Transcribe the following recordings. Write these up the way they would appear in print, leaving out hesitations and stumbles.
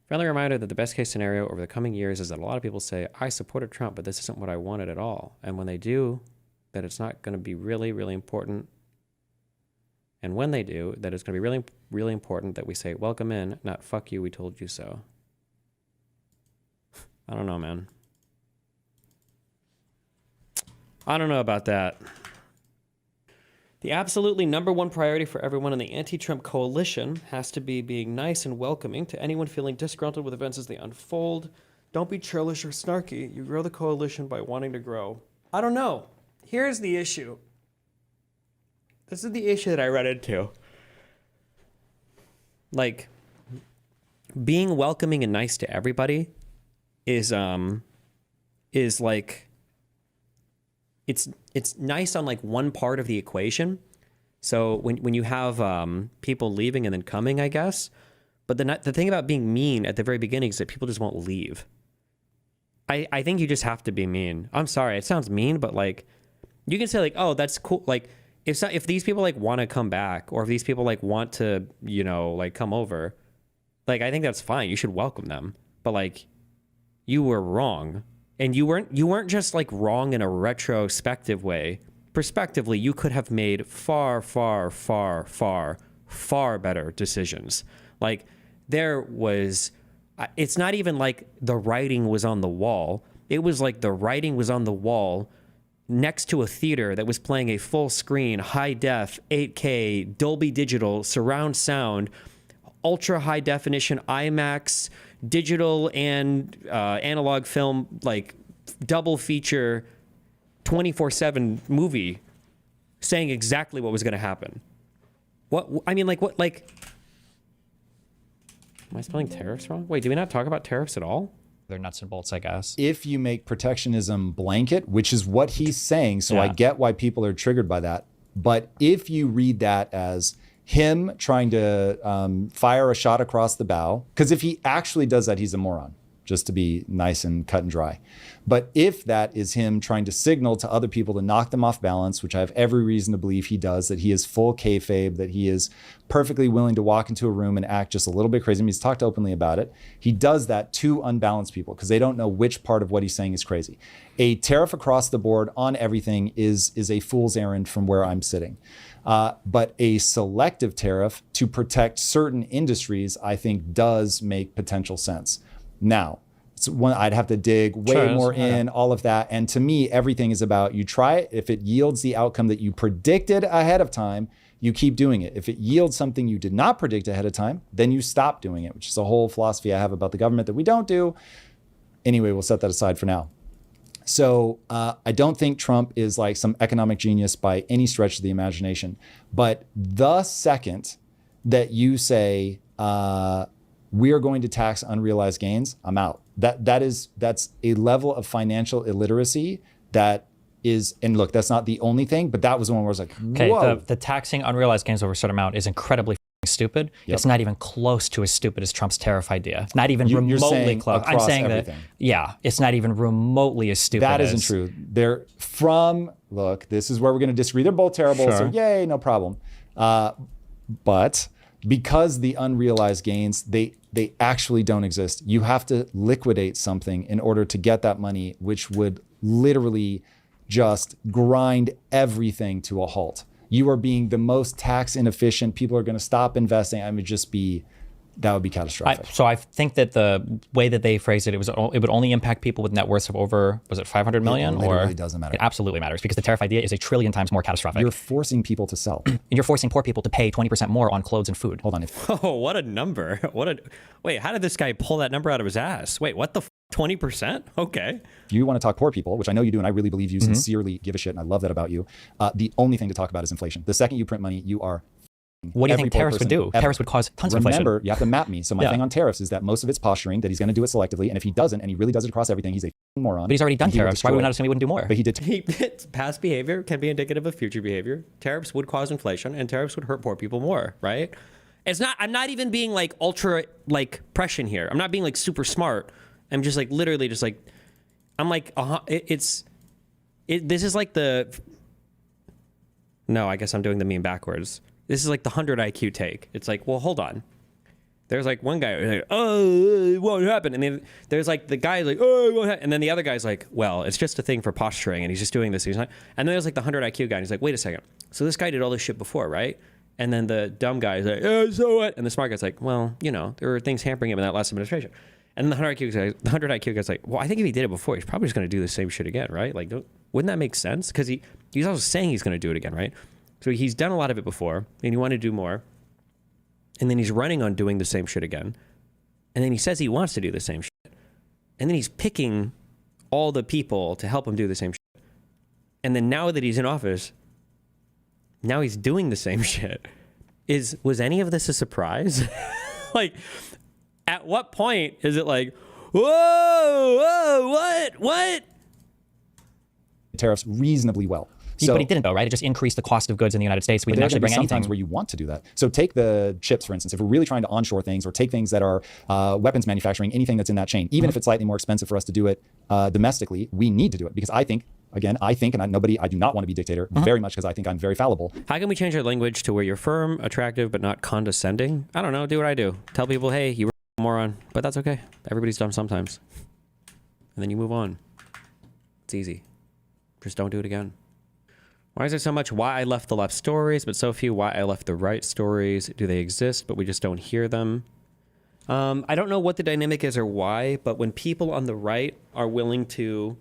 Friendly reminder that the best case scenario over the coming years is that a lot of people say, I supported Trump, but this isn't what I wanted at all. And when they do, that it's not going to be really, really important. And when they do, that it's going to be really, really important that we say, welcome in, not fuck you, we told you so. I don't know, man. I don't know about that. The absolutely number one priority for everyone in the anti-Trump coalition has to be being nice and welcoming to anyone feeling disgruntled with events as they unfold. Don't be churlish or snarky. You grow the coalition by wanting to grow. I don't know. Here's the issue. This is the issue that I run into. Like, being welcoming and nice to everybody is like, it's nice on like one part of the equation. So when you have people leaving and then coming, I guess. But the thing about being mean at the very beginning is that people just won't leave. I think you just have to be mean. I'm sorry, it sounds mean, but like, you can say like, oh, that's cool. Like, if these people like want to come back, or if these people like want to, you know, like come over, like, I think that's fine. You should welcome them. But like, you were wrong. And you weren't just like wrong in a retrospective way. Prospectively, you could have made far, far, far, far, far better decisions. Like, there was, it's not even like the writing was on the wall. It was like the writing was on the wall next to a theater that was playing a full screen, high def, 8K, Dolby Digital, surround sound, ultra high definition, IMAX, digital and analog film, like double feature 24/7 movie saying exactly what was going to happen. What I mean, like, what, like, am I spelling tariffs wrong? Wait, do we not talk about tariffs at all? They're nuts and bolts, I guess. If you make protectionism blanket, which is what he's saying, so I get why people are triggered by that. But if you read that as him trying to fire a shot across the bow, because if he actually does that, he's a moron, just to be nice and cut and dry. But if that is him trying to signal to other people to knock them off balance, which I have every reason to believe he does, that he is full kayfabe, that he is perfectly willing to walk into a room and act just a little bit crazy. I mean, he's talked openly about it. He does that to unbalanced people because they don't know which part of what he's saying is crazy. A tariff across the board on everything is a fool's errand from where I'm sitting. But a selective tariff to protect certain industries, I think, does make potential sense. Now, it's one I'd have to dig way more in, all of that. And to me, everything is about, you try it. If it yields the outcome that you predicted ahead of time, you keep doing it. If it yields something you did not predict ahead of time, then you stop doing it, which is a whole philosophy I have about the government that we don't do. Anyway, we'll set that aside for now. So I don't think Trump is like some economic genius by any stretch of the imagination. But the second that you say, we are going to tax unrealized gains, I'm out. That's a level of financial illiteracy that is, and look, that's not the only thing, but that was the one where I was like, whoa. Okay, the taxing unrealized gains over a certain amount is incredibly stupid. Yep. It's not even close to as stupid as Trump's tariff idea. Not even remotely close. I'm saying everything. It's not even remotely as stupid That isn't true. Look, this is where we're going to disagree. They're both terrible, so yay, no problem. But because the unrealized gains, they actually don't exist. You have to liquidate something in order to get that money, which would literally just grind everything to a halt. You are being the most tax inefficient. People are going to stop investing. I mean, that would be catastrophic. So I think that the way that they phrased it, it would only impact people with net worths of over, was it 500 million? It literally doesn't matter. It absolutely matters because the tariff idea is a trillion times more catastrophic. You're forcing people to sell. And you're forcing poor people to pay 20% more on clothes and food. Hold on. Oh, what a number. Wait, how did this guy pull that number out of his ass? Wait, what the 20%? Okay. You want to talk poor people, which I know you do, and I really believe you sincerely give a shit, and I love that about you. The only thing to talk about is inflation. The second you print money, you are What do you think tariffs would do? Tariffs would cause tons of inflation. Remember, you have to map me. So my thing on tariffs is that most of it's posturing, that he's going to do it selectively. And if he doesn't, and he really does it across everything, he's a moron. But he's already done tariffs. Why would we not assume he wouldn't do more? But he did. Past behavior can be indicative of future behavior. Tariffs would cause inflation, and tariffs would hurt poor people more, right? I'm not even being like ultra like prescient here. I'm not being like super smart. I'm just like literally just like, I'm like, this is like no, I guess I'm doing the meme backwards. This is like the 100 IQ take. It's like, well, hold on. There's like one guy who's like, oh, it won't happen. And then there's like the guy like, oh, it won't happen. And then the other guy's like, well, it's just a thing for posturing. And he's just doing this. He's not. And then there's like the 100 IQ guy. And he's like, wait a second. So this guy did all this shit before, right? And then the dumb guy is like, oh, so what? And the smart guy's like, well, you know, there were things hampering him in that last administration. And the 100 IQ guy's like, well, I think if he did it before, he's probably just going to do the same shit again, right? Like, wouldn't that make sense? Because he's also saying he's going to do it again, right? So he's done a lot of it before, and he wanted to do more. And then he's running on doing the same shit again. And then he says he wants to do the same shit. And then he's picking all the people to help him do the same shit. And then now that he's in office, now he's doing the same shit. Was any of this a surprise? Like, at what point is it like, whoa, what? Tariffs reasonably well. But he didn't, though, right? It just increased the cost of goods in the United States. We didn't actually bring anything. Sometimes where you want to do that. So take the chips, for instance. If we're really trying to onshore things, or take things that are weapons manufacturing, anything that's in that chain, even if it's slightly more expensive for us to do it domestically, we need to do it. Because I think, and I do not want to be dictator, very much because I think I'm very fallible. How can we change our language to where you're firm, attractive, but not condescending? I don't know. Do what I do. Tell people, hey, you were a moron. But that's okay. Everybody's dumb sometimes. And then you move on. It's easy. Just don't do it again. Why is there so much why I left the left stories, but so few why I left the right stories? Do they exist, but we just don't hear them? I don't know what the dynamic is or why, but when people on the right are willing to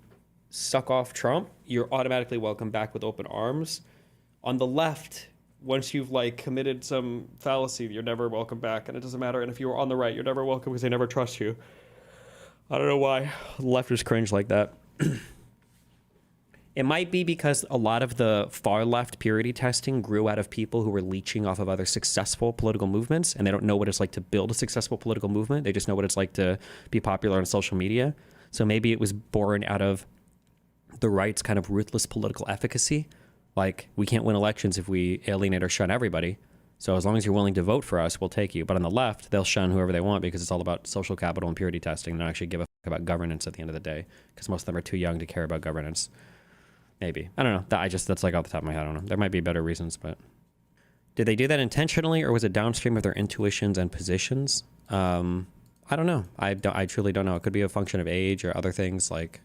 suck off Trump, you're automatically welcomed back with open arms. On the left, once you've like committed some fallacy, you're never welcome back, and it doesn't matter. And if you were on the right, you're never welcome because they never trust you. I don't know why lefters cringe like that. It might be because a lot of the far left purity testing grew out of people who were leeching off of other successful political movements, and they don't know what it's like to build a successful political movement. They just know what it's like to be popular on social media. So maybe it was born out of the right's kind of ruthless political efficacy. Like, we can't win elections if we alienate or shun everybody. So as long as you're willing to vote for us, we'll take you. But on the left, they'll shun whoever they want because it's all about social capital and purity testing. They don't actually give a fuck about governance at the end of the day because most of them are too young to care about governance. Maybe. I don't know. That's like off the top of my head. I don't know. There might be better reasons, but did they do that intentionally, or was it downstream of their intuitions and positions? I don't know. I truly don't know. It could be a function of age or other things. Like,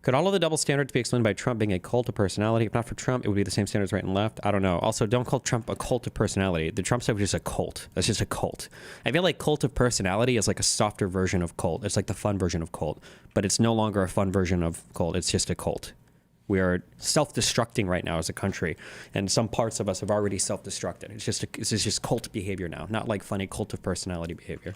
could all of the double standards be explained by Trump being a cult of personality? If not for Trump, it would be the same standards right and left. I don't know. Also, don't call Trump a cult of personality. The Trump stuff is just a cult. That's just a cult. I feel like cult of personality is like a softer version of cult. It's like the fun version of cult, but it's no longer a fun version of cult. It's just a cult. We are self-destructing right now as a country, and some parts of us have already self-destructed. It's just cult behavior now, not like funny cult of personality behavior.